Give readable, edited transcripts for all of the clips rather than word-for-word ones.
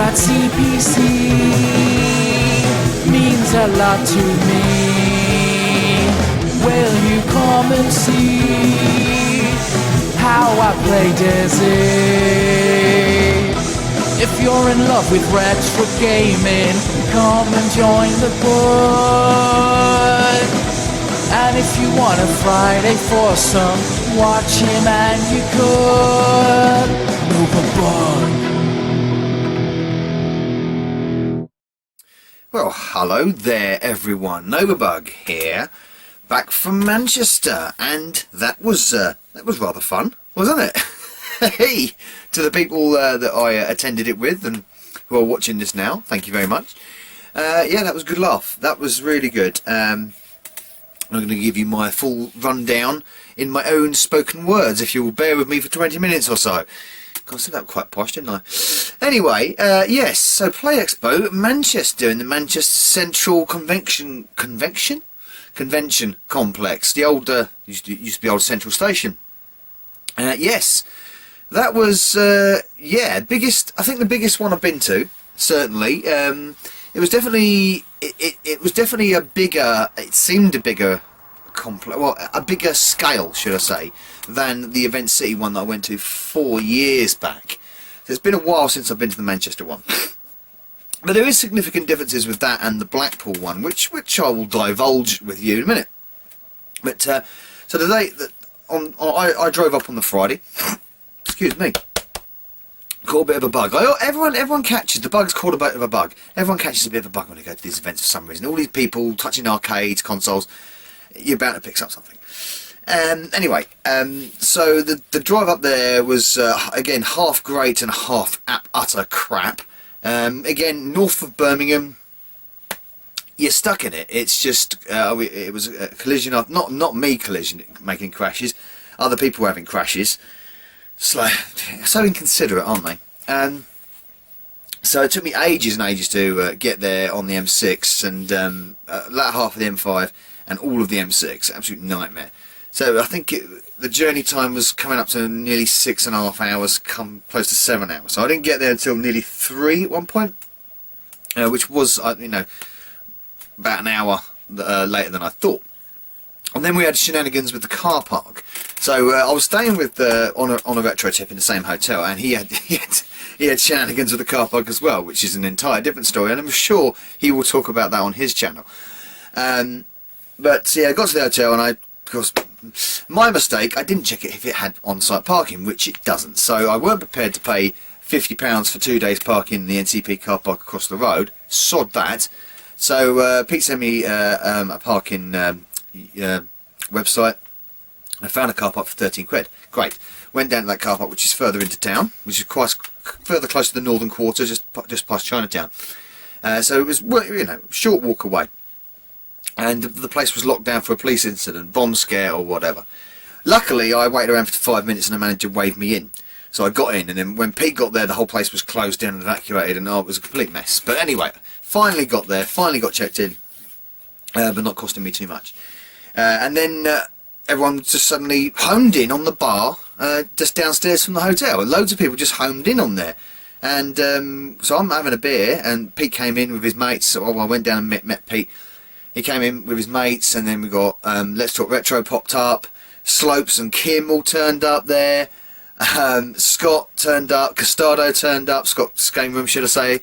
that CPC means a lot to me. Will you come and see how I play Desi? If you're in love with retro gaming, come and join the board. And if you want a Friday foursome, watch him and you could. Novabug. Well, hello there everyone, Novabug here, back from Manchester, and that was rather fun, wasn't it? Hey, to the people that I attended it with and who are watching this now, thank you very much. Yeah, that was a good laugh. That was really good. I'm going to give you my full rundown in my own spoken words, if you'll bear with me for 20 minutes or so. God, I said that quite posh, didn't I? Anyway, yes, so Play Expo Manchester in the Manchester Central Convention Complex. The old, used to be old Central Station. Yes. That was, yeah, biggest. I think the biggest one I've been to. Certainly, it was definitely. It was definitely a bigger. It seemed a bigger complex. Well, a bigger scale, should I say, than the Event City one that I went to 4 years back. So it's been a while since I've been to the Manchester one. But there is significant differences with that and the Blackpool one, which I will divulge with you in a minute. But so today, I drove up on the Friday. Excuse me. Caught a bit of a bug. Everyone catches, the bug's caught a bit of a bug. Everyone catches a bit of a bug when they go to these events for some reason. All these people touching arcades, consoles, you're bound to pick up something. Anyway, so the drive up there was, again, half great and half utter crap. Again, north of Birmingham, you're stuck in it. It's just, it was a collision of, not me making crashes, other people having crashes. So inconsiderate, aren't they? So it took me ages and ages to get there on the M6 and that half of the M5 and all of the M6. Absolute nightmare. So I think the journey time was coming up to nearly 6.5 hours, come close to 7 hours. So I didn't get there until nearly 3 at one point, which was, you know, about an hour later than I thought. And then we had shenanigans with the car park. So I was staying with on a retro tip in the same hotel, and he had shenanigans with the car park as well, which is an entire different story, and I'm sure he will talk about that on his channel. But yeah, I got to the hotel, and of course, my mistake, I didn't check it if it had on-site parking, which it doesn't. So I weren't prepared to pay £50 for 2 days parking in the NCP car park across the road. Sod that. So Pete sent me a parking website. I found a car park for 13 quid. Great. Went down to that car park, which is further into town, which is quite further close to the northern quarter, just past Chinatown. So it was, you know, short walk away. And the place was locked down for a police incident, bomb scare or whatever. Luckily, I waited around for 5 minutes and the manager waved me in. So I got in, and then when Pete got there, the whole place was closed down and evacuated, and it was a complete mess. But anyway, finally got there, finally got checked in, but not costing me too much. And then everyone just suddenly homed in on the bar just downstairs from the hotel. And loads of people just homed in on there. And so I'm having a beer, and Pete came in with his mates. So I went down and met Pete. He came in with his mates, and then we got Let's Talk Retro popped up. Slopes and Kim all turned up there. Scott turned up, Costado turned up, Scott's game room, should I say,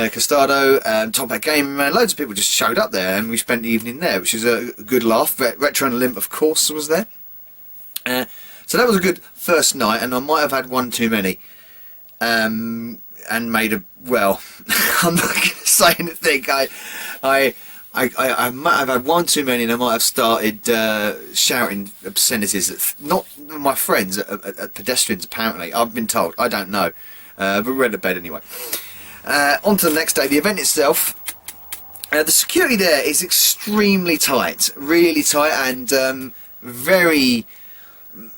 Costado, Top Hat Gaming Man, loads of people just showed up there, and we spent the evening there, which was a good laugh. Retro and Limp, of course, was there. So that was a good first night, and I might have had one too many, and made a, well, I'm not going to say anything. I might have had one too many, and I might have started shouting obscenities at not my friends, at pedestrians, apparently. I've been told. I don't know. But we went to bed anyway. On to the next day. The event itself. The security there is extremely tight. Really tight, and very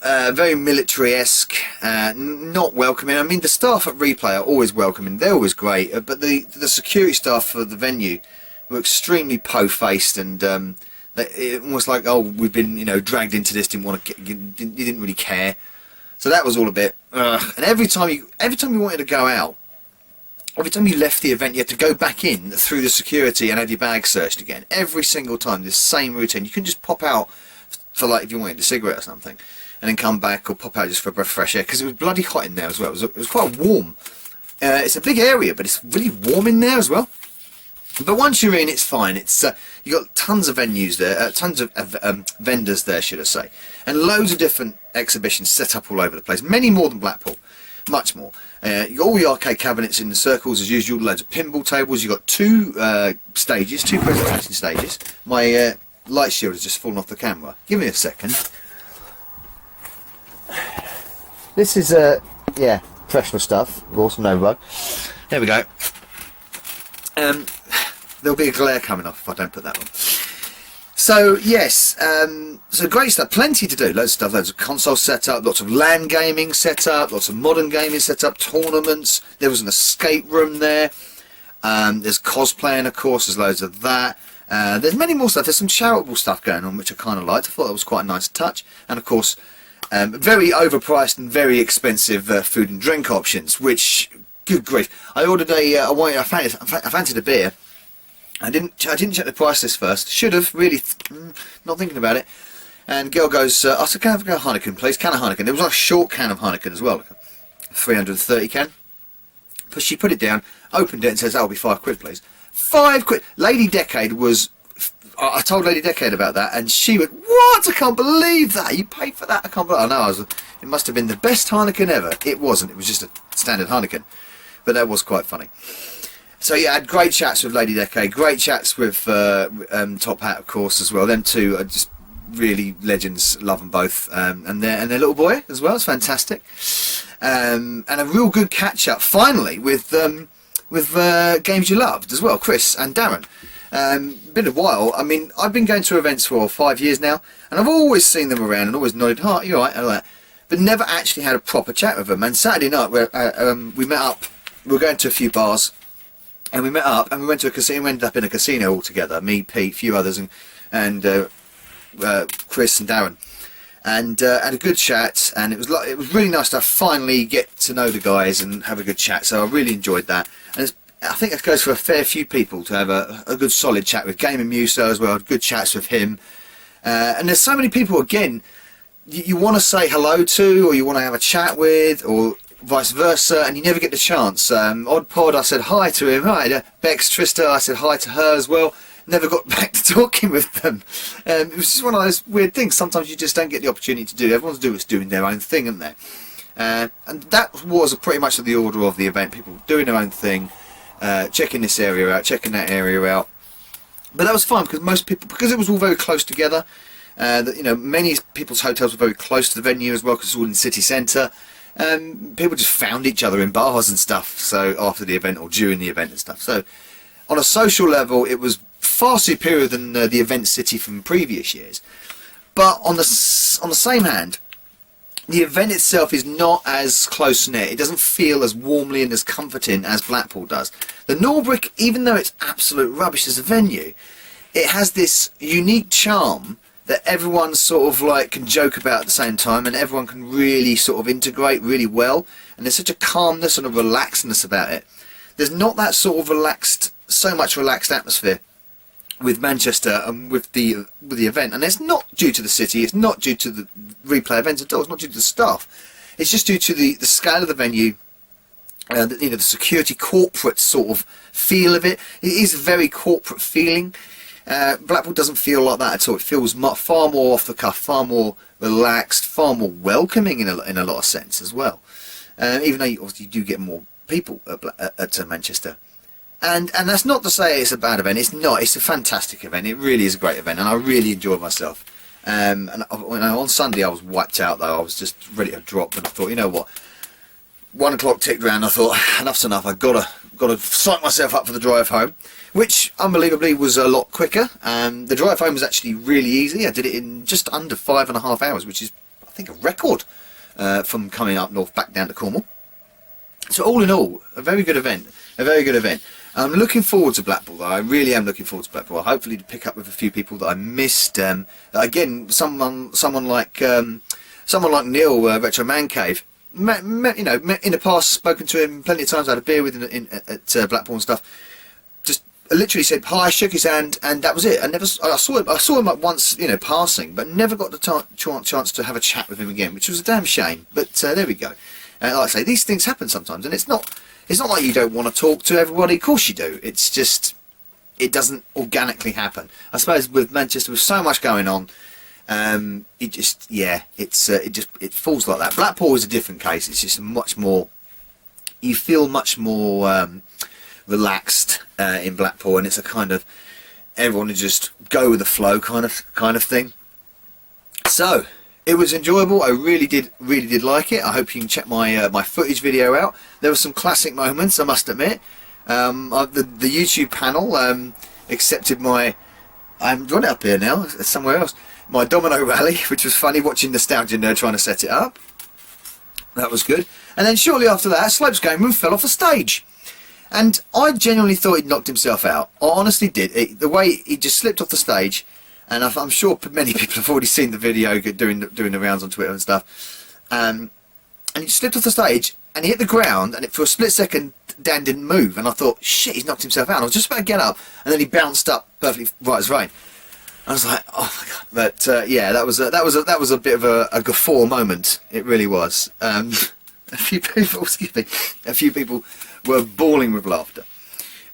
military-esque. Not welcoming. I mean, the staff at Replay are always welcoming. They're always great. But the security staff for the venue were extremely po-faced, and it almost like, oh, we've been, you know, dragged into this. Didn't want to. You didn't really care. So that was all a bit. And every time you wanted to go out, every time you left the event, you had to go back in through the security and have your bag searched again. Every single time, this same routine. You couldn't just pop out for, like, if you wanted a cigarette or something, and then come back, or pop out just for a breath of fresh air, because it was bloody hot in there as well. It was quite warm. It's a big area, but it's really warm in there as well. But once you're in, it's fine. It's you got tons of venues there, tons of vendors there, should I say, and loads of different exhibitions set up all over the place. Many more than Blackpool, much more. You got all the arcade cabinets in the circles as usual. Loads of pinball tables. You got two stages, two presentation stages. My light shield has just fallen off the camera. Give me a second. This is yeah, professional stuff. Of course, no rug. There we go. There'll be a glare coming off if I don't put that on. So yes, so great stuff, plenty to do, loads of stuff, loads of console setup, lots of LAN gaming setup, lots of modern gaming setup, tournaments. There was an escape room there. There's cosplaying, of course, there's loads of that. There's many more stuff. There's some charitable stuff going on, which I kind of liked. I thought that was quite a nice touch. And of course, very overpriced and very expensive food and drink options, which, good grief. I ordered I fancied a beer. I didn't check the price list first. Should have, really, not thinking about it. And girl goes, I said, can I have a Heineken, please? Can of Heineken. There was a short can of Heineken as well, like a 330 can. But she put it down, opened it and says, that'll be £5, please. £5. Lady Decade was, I told Lady Decade about that, and she went, what? I can't believe that. You paid for that? I can't believe it. I know, it must have been the best Heineken ever. It wasn't. It was just a standard Heineken. But that was quite funny. So yeah, I had great chats with Lady Decade, great chats with Top Hat, of course, as well. Them two are just really legends, love them both, and their little boy as well. It's fantastic, and a real good catch up finally with Games You Loved as well, Chris and Darren. Been a while. I mean, I've been going to events for 5 years now, and I've always seen them around and always nodded, "Oh, you're right," and all that, but never actually had a proper chat with them. And Saturday night, we met up. We were going to a few bars. And we met up, and we went to a casino. We ended up in a casino all together. Me, Pete, a few others, and Chris and Darren, and had a good chat. And it was really nice to finally get to know the guys and have a good chat. So I really enjoyed that. And I think it goes for a fair few people to have a good solid chat with Game and Muso as well. Good chats with him. And there's so many people again you want to say hello to, or you want to have a chat with, or vice versa, and you never get the chance. Odd Pod, I said hi to him. Hi, Bex Trista, I said hi to her as well. Never got back to talking with them. It was just one of those weird things. Sometimes you just don't get the opportunity to do. Everyone's doing their own thing, isn't they? And that was pretty much the order of the event. People doing their own thing, checking this area out, checking that area out. But that was fun because most people, because it was all very close together. Many people's hotels were very close to the venue as well because it's all in the city centre. People just found each other in bars and stuff, so after the event or during the event and stuff. So on a social level, it was far superior than the event city from previous years. But on the same hand, the event itself is not as close-knit. It doesn't feel as warmly and as comforting as Blackpool does. The Norbrick, even though it's absolute rubbish as a venue, it has this unique charm that everyone sort of like can joke about at the same time, and everyone can really sort of integrate really well, and there's such a calmness and a relaxedness about it. There's not that sort of so much relaxed atmosphere with Manchester and with the event, and it's not due to the city, it's not due to the replay events at all, it's not due to the staff, it's just due to the scale of the venue, the security corporate sort of feel of it. It is a very corporate feeling. Blackpool doesn't feel like that at all. It feels far more off the cuff, far more relaxed, far more welcoming in a lot of sense as well. Even though you do get more people at Manchester. And that's not to say it's a bad event. It's not. It's a fantastic event. It really is a great event, and I really enjoyed myself. And on Sunday I was wiped out though. I was just ready to drop, and I thought, you know what? 1 o'clock ticked round. I thought, enough's enough. I've got to psych myself up for the drive home, which unbelievably was a lot quicker. The drive home was actually really easy. I did it in just under 5.5 hours, which is, I think, a record from coming up north back down to Cornwall. So all in all, a very good event. A very good event. I'm looking forward to Blackpool, though. I really am looking forward to Blackpool. Hopefully to pick up with a few people that I missed. Again, someone like Neil, Retro Man Cave. met in the past, spoken to him plenty of times, had a beer with him at Blackpool and stuff. Just literally said hi, shook his hand, and that was it. I saw him like once, passing, but never got the chance to have a chat with him again, which was a damn shame. But there we go. Like I say, these things happen sometimes, and it's not like you don't want to talk to everybody. Of course you do. It's just it doesn't organically happen. I suppose with Manchester, with so much going on, it falls like that. Blackpool is a different case. It's just much more. You feel much more relaxed in Blackpool, and it's a kind of everyone to just go with the flow kind of thing. So it was enjoyable. I really did like it. I hope you can check my footage video out. There were some classic moments, I must admit. The YouTube panel accepted my. I'm drawing it up here now. It's somewhere else. My domino rally, which was funny, watching Nostalgia Nerd trying to set it up. That was good. And then shortly after that, Slopes Gamer fell off the stage. And I genuinely thought he'd knocked himself out. I honestly did. The way he just slipped off the stage, and I'm sure many people have already seen the video doing the rounds on Twitter and stuff. And he slipped off the stage, and he hit the ground, and for a split second, Dan didn't move. And I thought, shit, he's knocked himself out. And I was just about to get up, and then he bounced up perfectly right as rain. I was like, oh my god! But yeah, that was a bit of a guffaw moment. It really was. A few people were bawling with laughter.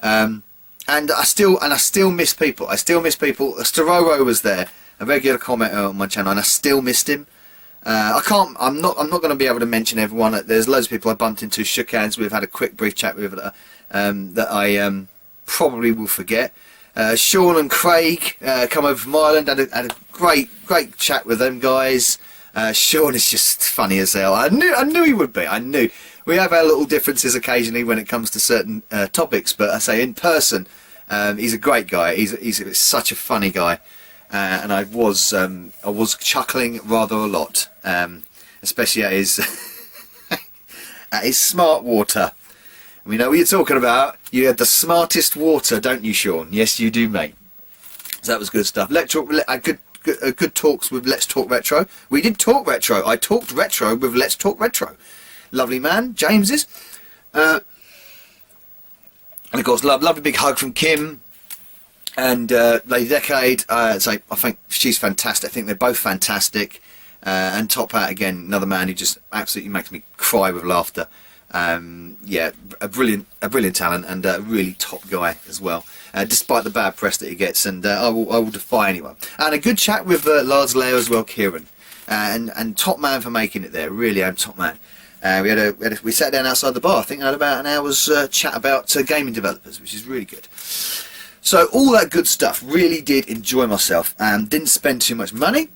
And I still miss people. Stororo was there, a regular commenter on my channel, and I still missed him. I'm not going to be able to mention everyone. There's loads of people I bumped into, shook hands with, had a quick brief chat with that I probably will forget. Sean and Craig come over from Ireland, had a great chat with them guys. Sean is just funny as hell. I knew he would be. I knew. We have our little differences occasionally when it comes to certain topics, but I say in person, he's a great guy. He's such a funny guy, and I was chuckling rather a lot, especially at his at his smart water. We know what you're talking about. You had the smartest water, don't you, Sean? Yes, you do, mate. So that was good stuff. Good talks with Let's Talk Retro. We did talk retro. I talked retro with Let's Talk Retro. Lovely man, James is. And of course, lovely big hug from Kim and Lady Decade. So I think she's fantastic. I think they're both fantastic. And Top Hat, again, another man who just absolutely makes me cry with laughter. Yeah, a brilliant talent and a really top guy as well, despite the bad press that he gets, and I will defy anyone. And a good chat with Lars Leo as well, Kieran, and top man for making it there. Really, I'm top man. We sat down outside the bar. I think I had about an hour's chat about gaming developers, which is really good. So all that good stuff. Really did enjoy myself and didn't spend too much money.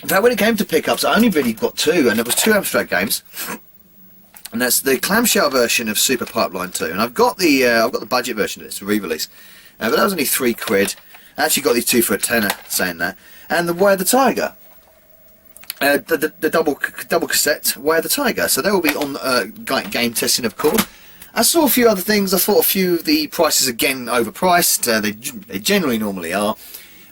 In fact, when it came to pickups, I only really got two, and it was two abstract games. And that's the clamshell version of Super Pipeline 2, and I've got the budget version of this, the re-release, but that was only £3. I actually got these two for a tenner, saying that. And the Way of the Tiger, the double cassette Way of the Tiger. So they will be on game testing, of course. I saw a few other things. I thought a few of the prices again overpriced. They generally normally are.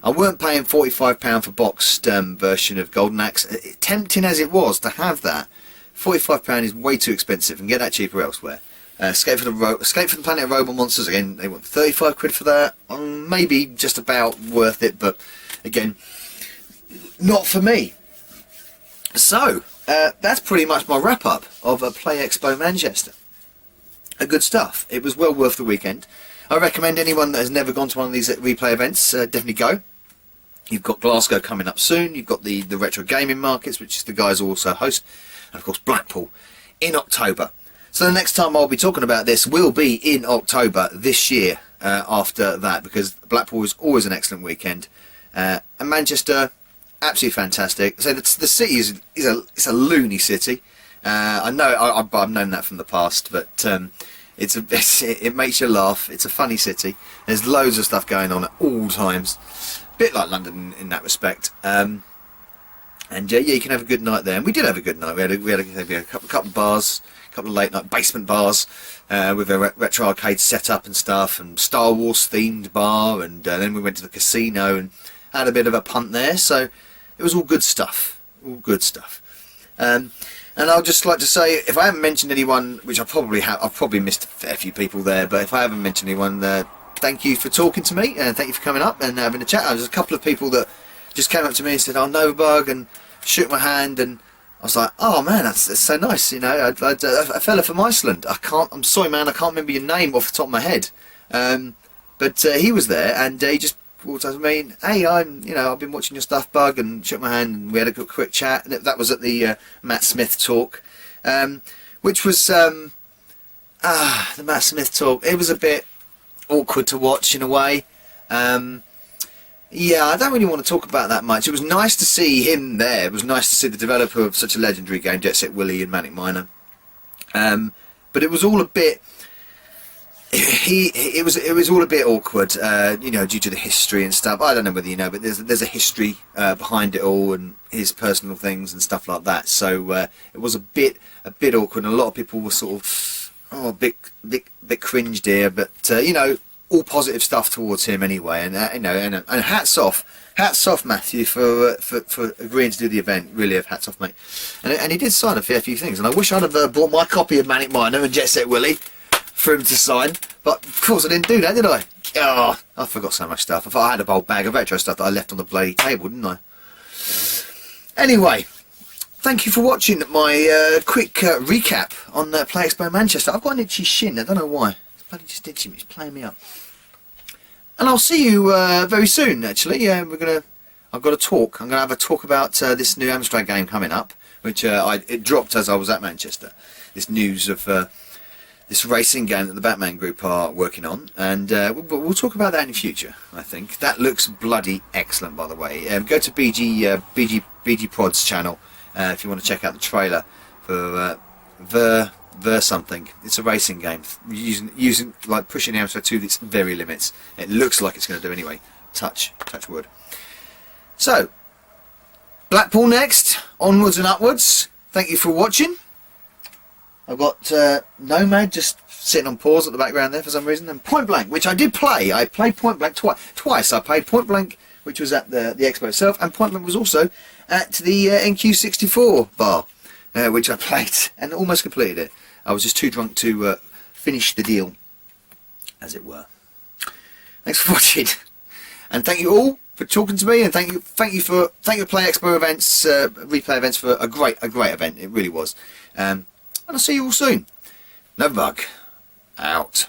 I weren't paying £45 for boxed version of Golden Axe. Tempting as it was to have that, £45 is way too expensive, and get that cheaper elsewhere. Escape from the Planet of Robot Monsters, again, they want £35 for that. Maybe just about worth it, but again, not for me. So, that's pretty much my wrap up of Play Expo Manchester. Good stuff. It was well worth the weekend. I recommend anyone that has never gone to one of these replay events, definitely go. You've got Glasgow coming up soon. You've got the retro gaming markets, which is the guys who also host. And of course Blackpool in October. So the next time I'll be talking about this will be in October this year, after that, because Blackpool is always an excellent weekend, and Manchester, absolutely fantastic. So the city is a loony city. I know I've known that from the past, but it makes you laugh. It's a funny city. There's loads of stuff going on at all times, a bit like London in that respect. And yeah, you can have a good night there. And we did have a good night. We had a couple of bars, a couple of late night basement bars with a retro arcade set up and stuff, and Star Wars themed bar, and then we went to the casino and had a bit of a punt there. So it was all good stuff. All good stuff. And I'll just like to say, if I haven't mentioned anyone, which I probably have, I've probably missed a fair few people there, but if I haven't mentioned anyone, thank you for talking to me, and thank you for coming up and having a chat. There's a couple of people that just came up to me and said, "Oh, Novabug," and shook my hand, and I was like, "Oh man, that's so nice." You know, a fella from Iceland. I'm sorry, man, I can't remember your name off the top of my head, but he was there, and he just walked up to me, and, "Hey, I've been watching your stuff, Bug," and shook my hand, and we had a quick chat. And that was at the Matt Smith talk, which was the Matt Smith talk. It was a bit awkward to watch in a way. Yeah, I don't really want to talk about that much. It was nice to see him there. It was nice to see the developer of such a legendary game, Jet Set Willy and Manic Miner. But it was all a bit. It was all a bit awkward, due to the history and stuff. I don't know whether you know, but there's a history behind it all, and his personal things and stuff like that. So it was a bit awkward, and a lot of people were sort of a bit cringed here, but all positive stuff towards him anyway. And and hats off Matthew for agreeing to do the event. Really, hats off, mate. And he did sign a fair few things, and I wish I'd have bought my copy of Manic Miner and Jet Set Willy for him to sign, but of course I didn't do that, did I? Oh, I forgot so much stuff. I thought I had a whole bag of retro stuff that I left on the bloody table, didn't I? Anyway, thank you for watching my quick recap on Play Expo Manchester. I've got an itchy shin, I don't know why. It's bloody just itching me, it's playing me up. And I'll see you very soon, actually. I've got a talk. I'm going to have a talk about this new Amstrad game coming up, which it dropped as I was at Manchester. This news of this racing game that the Batman Group are working on, and we'll talk about that in the future. I think that looks bloody excellent, by the way. Go to BG Prod's channel if you want to check out the trailer for Ver something. It's a racing game using like pushing the Amstrad to its very limits. It looks like it's going to do anyway. Touch wood. So Blackpool next, onwards and upwards. Thank you for watching. I've got Nomad just sitting on pause at the background there for some reason, and Point Blank, which I did play. I played Point Blank twice. I played Point Blank, which was at the Expo itself, and Point Blank was also at the NQ64 bar, which I played and almost completed it. I was just too drunk to finish the deal, as it were. Thanks for watching, and thank you all for talking to me, and thank you for Play Expo events, replay events for a great event. It really was. And I'll see you all soon. Novabug out.